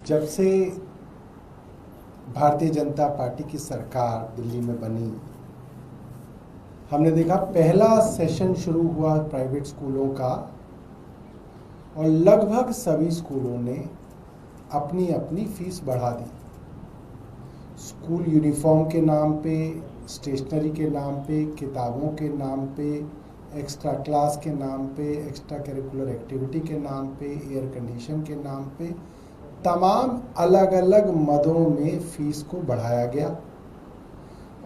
जब से भारतीय जनता पार्टी की सरकार दिल्ली में बनी, हमने देखा पहला सेशन शुरू हुआ प्राइवेट स्कूलों का और लगभग सभी स्कूलों ने अपनी अपनी फीस बढ़ा दी। स्कूल यूनिफॉर्म के नाम पे, स्टेशनरी के नाम पे, किताबों के नाम पे, एक्स्ट्रा क्लास के नाम पे, एक्स्ट्रा करिकुलर एक्टिविटी के नाम पे, एयर कंडीशन के नाम पे, तमाम अलग अलग मदों में फीस को बढ़ाया गया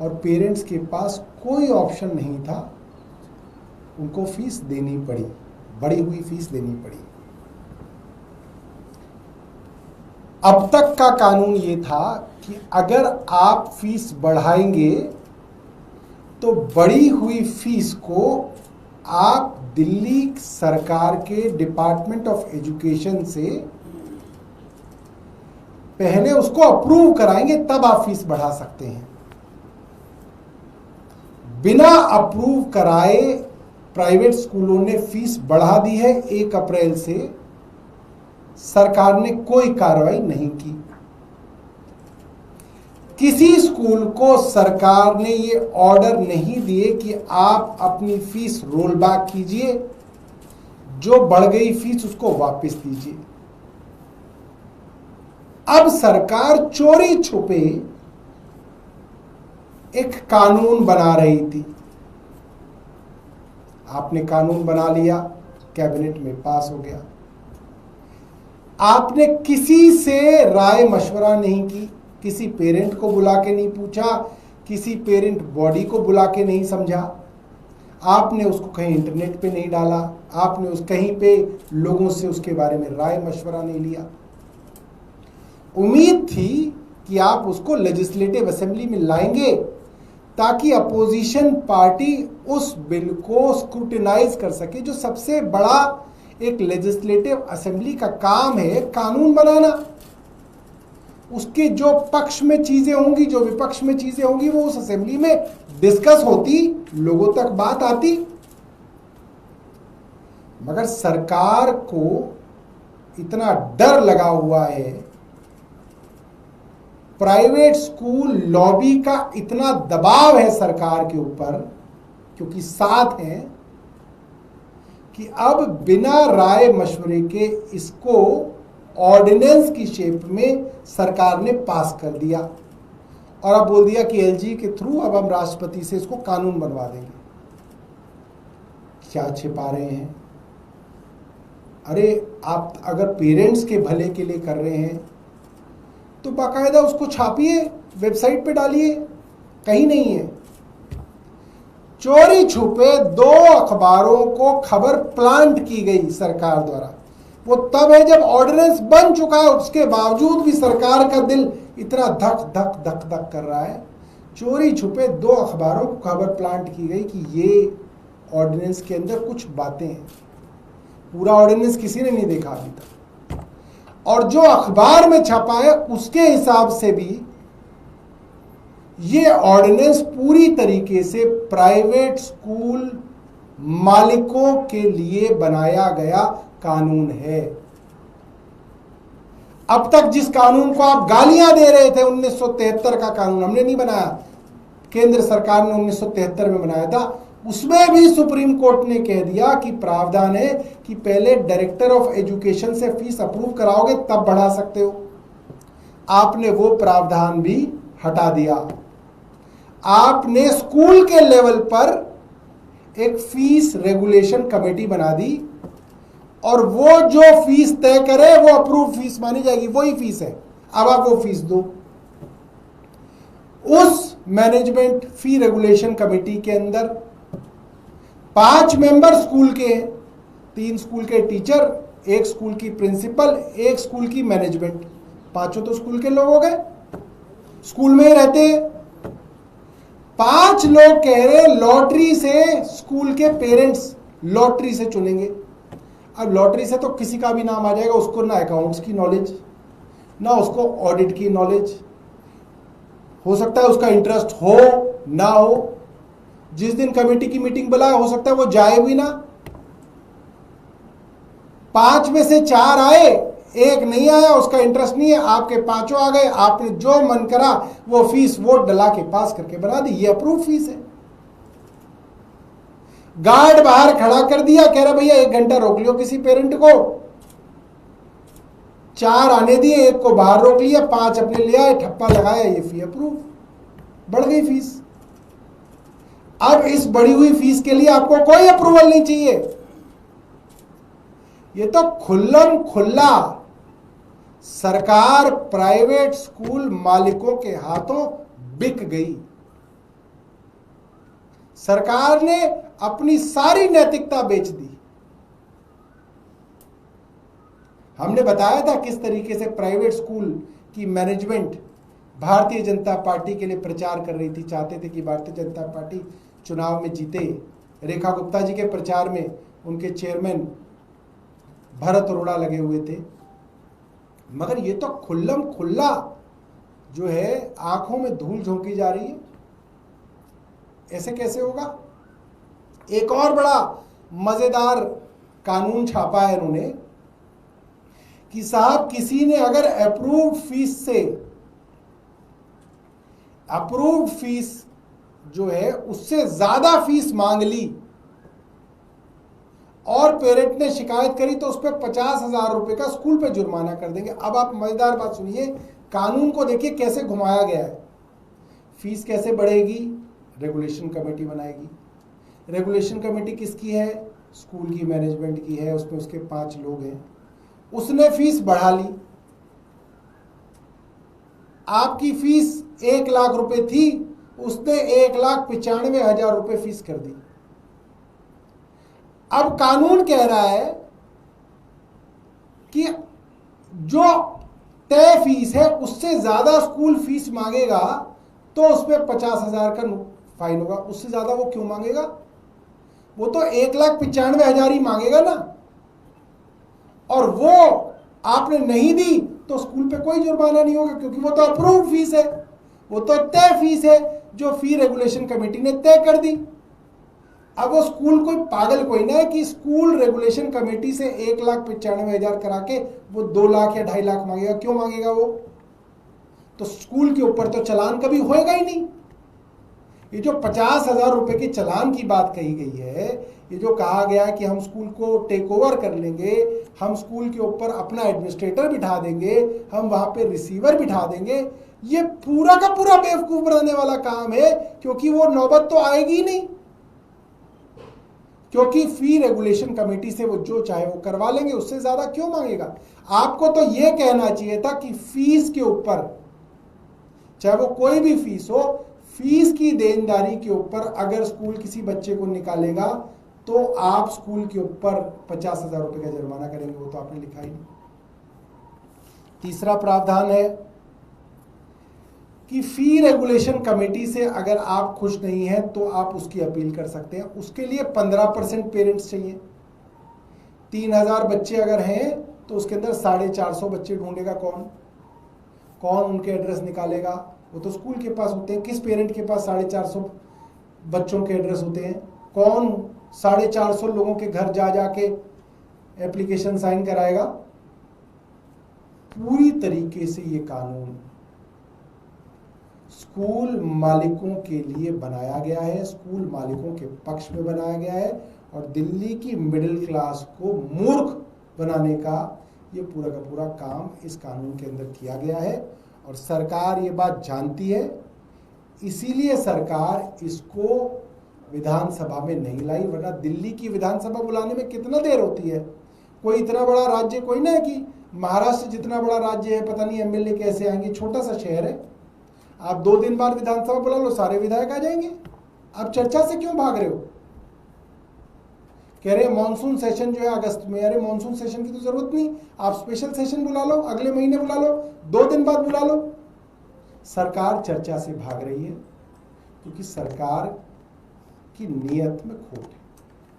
और पेरेंट्स के पास कोई ऑप्शन नहीं था, उनको फीस देनी पड़ी, बढ़ी हुई फीस देनी पड़ी। अब तक का कानून ये था कि अगर आप फीस बढ़ाएंगे तो बढ़ी हुई फीस को आप दिल्ली सरकार के डिपार्टमेंट ऑफ एजुकेशन से पहले उसको अप्रूव कराएंगे, तब आप फीस बढ़ा सकते हैं। बिना अप्रूव कराए प्राइवेट स्कूलों ने फीस बढ़ा दी है। 1 अप्रैल से सरकार ने कोई कार्रवाई नहीं की। किसी स्कूल को सरकार ने ये ऑर्डर नहीं दिए कि आप अपनी फीस रोल बैक कीजिए, जो बढ़ गई फीस उसको वापस दीजिए। अब सरकार चोरी छुपे एक कानून बना रही थी। आपने कानून बना लिया, कैबिनेट में पास हो गया। आपने किसी से राय मशवरा नहीं की, किसी पेरेंट को बुला के नहीं पूछा, किसी पेरेंट बॉडी को बुला के नहीं समझा। आपने उसको कहीं इंटरनेट पे नहीं डाला, आपने उस कहीं पे लोगों से उसके बारे में राय मशवरा नहीं लिया। उम्मीद थी कि आप उसको लेजिस्लेटिव असेंबली में लाएंगे ताकि अपोजिशन पार्टी उस बिल को स्क्रूटिनाइज कर सके, जो सबसे बड़ा एक लेजिस्लेटिव असेंबली का काम है, कानून बनाना। उसके जो पक्ष में चीजें होंगी, जो विपक्ष में चीजें होंगी, वो उस असेंबली में डिस्कस होती, लोगों तक बात आती। मगर सरकार को इतना डर लगा हुआ है, प्राइवेट स्कूल लॉबी का इतना दबाव है सरकार के ऊपर, क्योंकि साथ हैं, कि अब बिना राय मशवरे के इसको ऑर्डिनेंस की शेप में सरकार ने पास कर दिया और अब बोल दिया कि एलजी के थ्रू अब हम राष्ट्रपति से इसको कानून बनवा देंगे। क्या छिपा रहे हैं? अरे आप अगर पेरेंट्स के भले के लिए कर रहे हैं तो बाकायदा उसको छापिए, वेबसाइट पे डालिए, कहीं नहीं है। चोरी छुपे 2 अखबारों को खबर प्लांट की गई सरकार द्वारा। वो तब है जब ऑर्डिनेंस बन चुका है, उसके बावजूद भी सरकार का दिल इतना धक धक धक धक कर रहा है। चोरी छुपे 2 अखबारों को खबर प्लांट की गई कि ये ऑर्डिनेंस के अंदर कुछ बातें हैं। पूरा ऑर्डिनेंस किसी ने नहीं देखा अभी तक, और जो अखबार में छपा है उसके हिसाब से भी ये ऑर्डिनेंस पूरी तरीके से प्राइवेट स्कूल मालिकों के लिए बनाया गया कानून है। अब तक जिस कानून को आप गालियां दे रहे थे, 1973 का कानून हमने नहीं बनाया, केंद्र सरकार ने 1973 में बनाया था, उसमें भी सुप्रीम कोर्ट ने कह दिया कि प्रावधान है कि पहले डायरेक्टर ऑफ एजुकेशन से फीस अप्रूव कराओगे तब बढ़ा सकते हो। आपने वो प्रावधान भी हटा दिया। आपने स्कूल के लेवल पर एक फीस रेगुलेशन कमेटी बना दी और वो जो फीस तय करे वो अप्रूव फीस मानी जाएगी, वही फीस है। अब आप वो फीस दो। उस मैनेजमेंट फी रेगुलेशन कमेटी के अंदर 5 मेंबर स्कूल के हैं, 3 स्कूल के टीचर, 1 स्कूल की प्रिंसिपल, 1 स्कूल की मैनेजमेंट। 5 तो स्कूल के लोग हो गए, स्कूल में ही रहते हैं। 5 लोग कह रहे लॉटरी से स्कूल के पेरेंट्स लॉटरी से चुनेंगे। अब लॉटरी से तो किसी का भी नाम आ जाएगा, उसको ना अकाउंट्स की नॉलेज, ना उसको ऑडिट की नॉलेज, हो सकता है उसका इंटरेस्ट हो ना हो। जिस दिन कमेटी की मीटिंग बुलाए हो सकता है वो जाए भी ना। 5 में से 4 आए, एक नहीं आया, उसका इंटरेस्ट नहीं है, आपके पांचों आ गए, आपने जो मन करा वो फीस वोट डला के पास करके बना दी, ये अप्रूव फीस है। गार्ड बाहर खड़ा कर दिया, कह रहा भैया 1 घंटा रोक लियो किसी पेरेंट को, 4 आने दिए, 1 को बाहर रोक लिया, 5 अपने ले आए, ठप्पा लगाया, ये फी अप्रूव, बढ़ गई फीस। अब इस बढ़ी हुई फीस के लिए आपको कोई अप्रूवल नहीं चाहिए, ये तो खुल्लम खुल्ला सरकार प्राइवेट स्कूल मालिकों के हाथों बिक गई। सरकार ने अपनी सारी नैतिकता बेच दी। हमने बताया था किस तरीके से प्राइवेट स्कूल की मैनेजमेंट भारतीय जनता पार्टी के लिए प्रचार कर रही थी, चाहते थे कि भारतीय जनता पार्टी चुनाव में जीते। रेखा गुप्ता जी के प्रचार में उनके चेयरमैन भरत अरोड़ा लगे हुए थे, मगर ये तो खुल्लम खुल्ला जो है आंखों में धूल झोंकी जा रही है। ऐसे कैसे होगा? एक और बड़ा मजेदार कानून छापा है इन्होंने कि साहब किसी ने अगर अप्रूव्ड फीस जो है उससे ज्यादा फीस मांग ली और पेरेंट ने शिकायत करी तो उस पर 50,000 रुपए का स्कूल पे जुर्माना कर देंगे। अब आप मजेदार बात सुनिए, कानून को देखिए कैसे घुमाया गया है। फीस कैसे बढ़ेगी? रेगुलेशन कमेटी बनाएगी। रेगुलेशन कमेटी किसकी है? स्कूल की मैनेजमेंट की है, उसमें उसके 5 लोग हैं। उसने फीस बढ़ा ली, आपकी फीस 1 लाख रुपए थी, उसने 1,95,000 रुपए फीस कर दी। अब कानून कह रहा है कि जो तय फीस है उससे ज्यादा स्कूल फीस मांगेगा तो उसमें 50,000 का फाइन होगा। उससे ज्यादा वो क्यों मांगेगा? वो तो 1,95,000 ही मांगेगा ना, और वो आपने नहीं दी तो स्कूल पे कोई जुर्माना नहीं होगा, क्योंकि वो तो अप्रूव्ड फीस है, वो तो तय फीस है जो फी रेगुलेशन कमेटी ने तय कर दी। अब वो स्कूल कोई पागल कोई ना है कि स्कूल रेगुलेशन कमेटी से 1,95,000 करा के वो 2 लाख या 2.5 लाख मांगेगा। क्यों मांगेगा? वो तो स्कूल के ऊपर तो चालान कभी होएगा ही नहीं। ये जो 50,000 रुपए के चालान की बात कही गई है, ये जो कहा गया कि हम स्कूल को टेक ओवर कर लेंगे, हम स्कूल के ऊपर अपना एडमिनिस्ट्रेटर बिठा देंगे, हम वहां पे रिसीवर बिठा देंगे, ये पूरा का पूरा बेवकूफ बनाने वाला काम है, क्योंकि वो नौबत तो आएगी ही नहीं। क्योंकि फी रेगुलेशन कमेटी से वो जो चाहे वो करवा लेंगे, उससे ज्यादा क्यों मांगेगा? आपको तो ये कहना चाहिए था कि फीस के ऊपर, चाहे वो कोई भी फीस हो, फीस की देनदारी के ऊपर अगर स्कूल किसी बच्चे को निकालेगा तो आप स्कूल के ऊपर 50,000 रुपए का जुर्माना करेंगे। वो तो आपने लिखा ही नहीं। तीसरा प्रावधान है कि फी रेगुलेशन कमेटी से अगर आप खुश नहीं हैं तो आप उसकी अपील कर सकते हैं। उसके लिए 15% पेरेंट्स चाहिए। 3,000 बच्चे अगर हैं तो उसके अंदर 450 बच्चे ढूंढेगा कौन उनके एड्रेस निकालेगा? वो तो स्कूल के पास होते हैं। किस पेरेंट के पास 450 बच्चों के एड्रेस होते हैं? कौन 450 लोगों के घर जा जाके एप्लीकेशन साइन कराएगा? पूरी तरीके से ये कानून स्कूल मालिकों के लिए बनाया गया है, स्कूल मालिकों के पक्ष में बनाया गया है, और दिल्ली की मिडिल क्लास को मूर्ख बनाने का ये पूरा का पूरा काम इस कानून के अंदर किया गया है। और सरकार ये बात जानती है, इसीलिए सरकार इसको विधानसभा में नहीं लाई, वरना दिल्ली की विधानसभा बुलाने में कितना देर होती है। कोई इतना बड़ा राज्य कोई ना है कि महाराष्ट्र जितना बड़ा राज्य है, पता नहीं एमएलए कैसे आएंगे, छोटा सा शहर है। आप 2 दिन बाद विधानसभा बुला लो, सारे विधायक आ जाएंगे। आप चर्चा से क्यों भाग रहे हो? कह रहे मॉनसून सेशन जो है अगस्त में, अरे मॉनसून सेशन की तो जरूरत नहीं, आप स्पेशल सेशन बुला लो, अगले महीने बुला लो, 2 दिन बाद बुला लो। सरकार चर्चा से भाग रही है क्योंकि सरकार की नीयत में खोट है।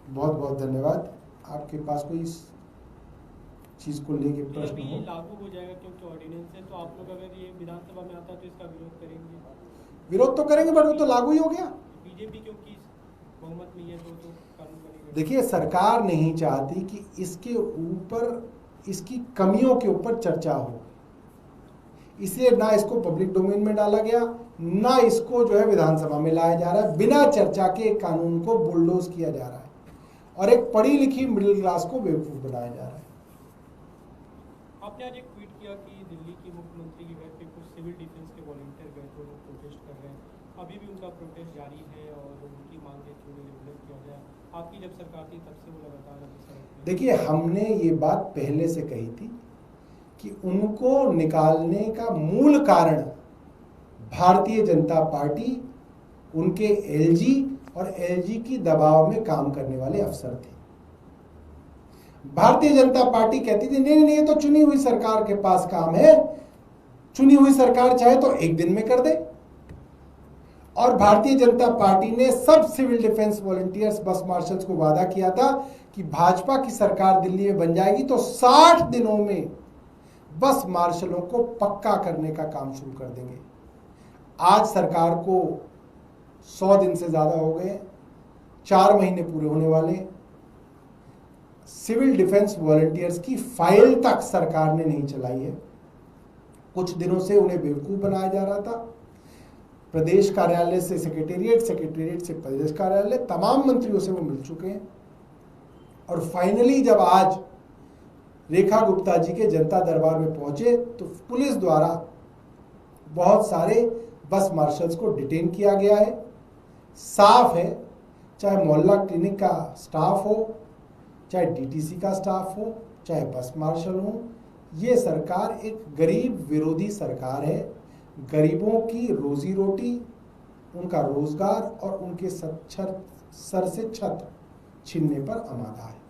बहुत बहुत धन्यवाद। आपके पास कोई इस चीज को लेके प्रश्न हो? लागू हो जाएगा क्योंकि ऑर्डिनेंस है, तो आप लोग अगर ये विधानसभा में आता तो इसका विरोध करेंगे? विरोध तो करेंगे, बट वो तो लागू ही हो गया। बीजेपी क्योंकि बहुमत में है तो कानून बनेगा। देखिए, सरकार नहीं चाहती कि इसके ऊपर इसकी कमियों के ऊपर चर्चा हो, इसलिए ना इसको पब्लिक डोमेन में डाला गया, ना इसको जो है विधानसभा में लाया जा रहा है। बिना चर्चा के एक कानून को बुलडोज किया जा रहा है और एक पढ़ी लिखी मिडिल क्लास को बेवकूफ बनाया जा रहा है। आपने आज एक ट्वीट किया कि दिल्ली की मुख्यमंत्री के घर पे कुछ सिविल डिफेंस के वॉलंटियर गए थे, वो प्रोटेस्ट कर रहे हैं, अभी भी उनका प्रोटेस्ट जारी है और उनकी मांग है कि उन्हें रेगुलर किया जाए। आपकी जब सरकार थी तब से वो लगातार अभी सड़क पे। देखिए, हमने ये बात पहले से कही थी कि उनको निकालने का मूल कारण भारतीय जनता पार्टी, उनके एलजी और एलजी की दबाव में काम करने वाले अफसर थे। भारतीय जनता पार्टी कहती थी नहीं नहीं, ये तो चुनी हुई सरकार के पास काम है, चुनी हुई सरकार चाहे तो एक दिन में कर दे। और भारतीय जनता पार्टी ने सब सिविल डिफेंस वॉलंटियर्स, बस मार्शल्स को वादा किया था कि भाजपा की सरकार दिल्ली में बन जाएगी तो 60 दिनों में बस मार्शलों को पक्का करने का काम शुरू कर देंगे। आज सरकार को 100 दिन से ज्यादा हो गए, 4 महीने पूरे होने वाले। सिविल डिफेंस वॉलंटियर्स की फाइल तक सरकार ने नहीं चलाई है। कुछ दिनों से उन्हें बेवकूफ बनाया जा रहा था। प्रदेश कार्यालय से सेक्रेटेरिएट, सेक्रेटेरिएट से प्रदेश कार्यालय, तमाम मंत्रियों से वो मिल चुके हैं। और फाइनली जब आज रेखा गुप्ता जी के जनता दरबार में पहुंचे तो पुलिस द्वारा बहुत सारे बस मार्शल्स को डिटेन किया गया है। साफ है, चाहे मोहल्ला क्लिनिक का स्टाफ हो, चाहे डीटीसी का स्टाफ हो, चाहे बस मार्शल हो, ये सरकार एक गरीब विरोधी सरकार है। गरीबों की रोजी रोटी, उनका रोजगार और उनके सर से छत छीनने पर आमादा है।